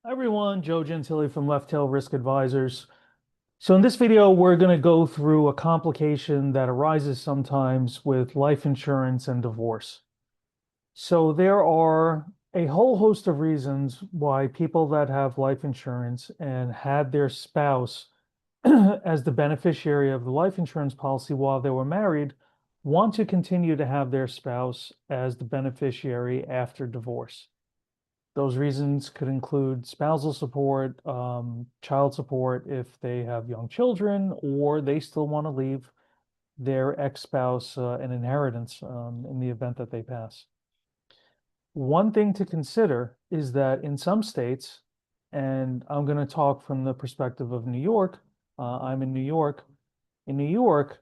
Hi everyone, Joe Gentili from Left Tail Risk Advisors. So in this video, we're going to go through a complication that arises sometimes with life insurance and divorce. So there are a whole host of reasons why people that have life insurance and had their spouse as the beneficiary of the life insurance policy while they were married want to continue to have their spouse as the beneficiary after divorce. Those reasons could include spousal support, child support if they have young children, or they still want to leave their ex-spouse an inheritance in the event that they pass. One thing to consider is that in some states, and I'm going to talk from the perspective of New York, I'm in New York. In New York,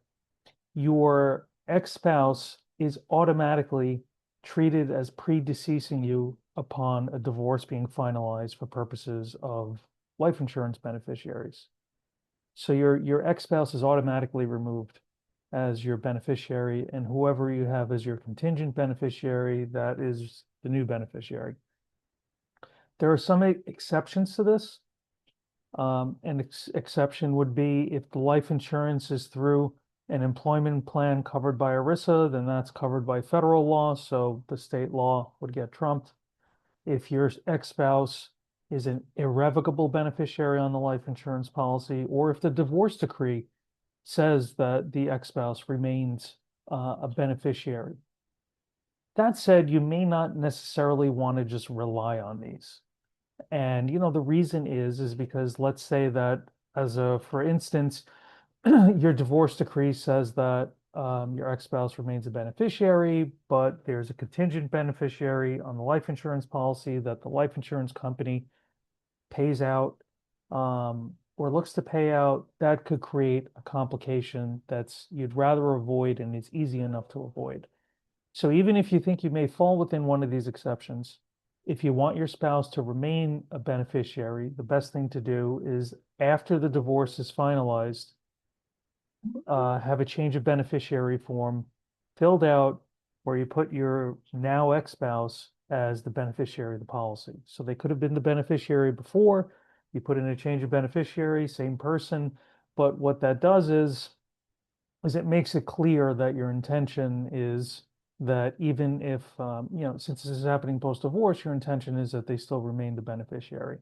your ex-spouse is automatically treated as predeceasing you upon a divorce being finalized for purposes of life insurance beneficiaries. So your ex-spouse is automatically removed as your beneficiary, and whoever you have as your contingent beneficiary, that is the new beneficiary. There are some exceptions to this. An exception would be if the life insurance is through an employment plan covered by ERISA, then that's covered by federal law, so the state law would get trumped. If your ex-spouse is an irrevocable beneficiary on the life insurance policy, or if the divorce decree says that the ex-spouse remains a beneficiary. That said, you may not necessarily want to just rely on these. And the reason is because let's say that for instance, your divorce decree says that your ex-spouse remains a beneficiary, but there's a contingent beneficiary on the life insurance policy that the life insurance company pays out or looks to pay out. That could create a complication that's you'd rather avoid and it's easy enough to avoid. So even if you think you may fall within one of these exceptions, if you want your spouse to remain a beneficiary, the best thing to do is after the divorce is finalized, have a change of beneficiary form filled out where you put your now ex-spouse as the beneficiary of the policy. So they could have been the beneficiary before, you put in a change of beneficiary, same person, but what that does is it makes it clear that your intention is that even if, since this is happening post-divorce, your intention is that they still remain the beneficiary.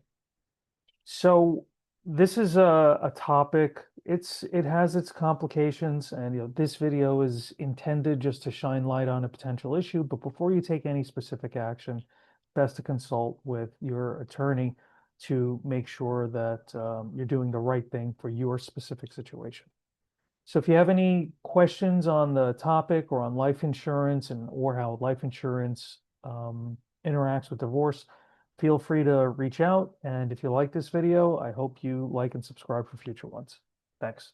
So this is a topic. It has its complications, and this video is intended just to shine light on a potential issue. But before you take any specific action, best to consult with your attorney to make sure that you're doing the right thing for your specific situation. So if you have any questions on the topic or on life insurance and or how life insurance interacts with divorce, feel free to reach out. And if you like this video, I hope you like and subscribe for future ones. Thanks.